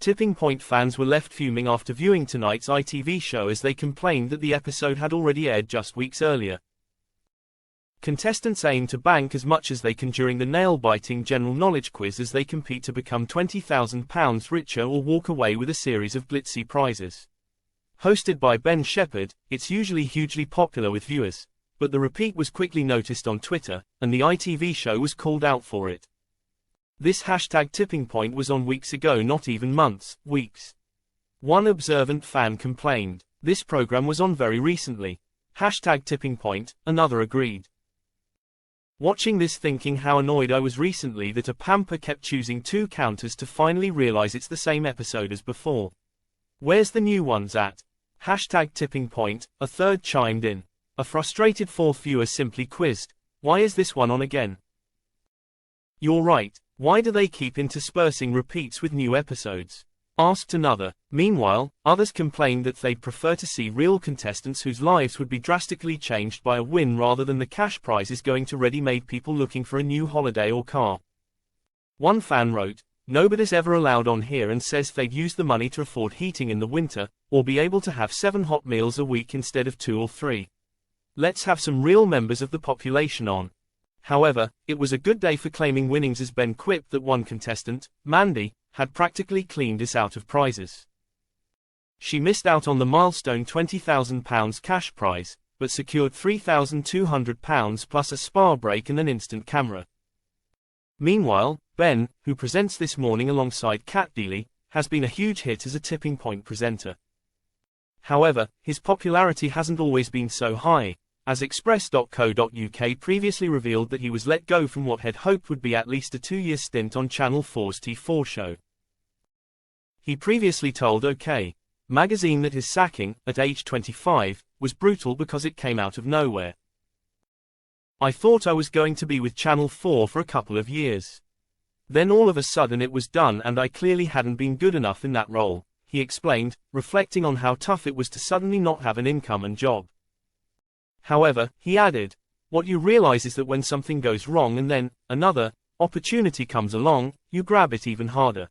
Tipping Point fans were left fuming after viewing tonight's ITV show as they complained that the episode had already aired just weeks earlier. Contestants aim to bank as much as they can during the nail-biting general knowledge quiz as they compete to become £20,000 richer or walk away with a series of glitzy prizes. Hosted by Shephard, it's usually hugely popular with viewers, but the repeat was quickly noticed on Twitter, and the ITV show was called out for it. This hashtag tipping point was on weeks ago, not even months, weeks. One observant fan complained, "This program was on very recently. Hashtag tipping point," another agreed. Watching this thinking how annoyed I was recently that a pamper kept choosing two counters to finally realize it's the same episode as before. Where's the new ones at? Hashtag tipping point, a third chimed in. A frustrated fourth viewer simply quizzed, "Why is this one on again?" "You're right, why do they keep interspersing repeats with new episodes?" asked another. Meanwhile, others complained that they'd prefer to see real contestants whose lives would be drastically changed by a win rather than the cash prizes going to ready-made people looking for a new holiday or car. One fan wrote, "Nobody's ever allowed on here and says they'd use the money to afford heating in the winter, or be able to have 7 hot meals a week instead of 2 or 3. Let's have some real members of the population on." However, it was a good day for claiming winnings as Ben quipped that one contestant, Mandy, had practically cleaned us out of prizes. She missed out on the milestone £20,000 cash prize, but secured £3,200 plus a spa break and an instant camera. Meanwhile, Ben, who presents This Morning alongside Kat Deely, has been a huge hit as a tipping point presenter. However, his popularity hasn't always been so high, as Express.co.uk previously revealed that he was let go from what had hoped would be at least a 2-year stint on Channel 4's T4 show. He previously told OK! Magazine that his sacking, at age 25, was brutal because it came out of nowhere. "I thought I was going to be with Channel 4 for a couple of years. Then all of a sudden it was done and I clearly hadn't been good enough in that role," he explained, reflecting on how tough it was to suddenly not have an income and job. However, he added, "What you realize is that when something goes wrong and then, another opportunity comes along, you grab it even harder."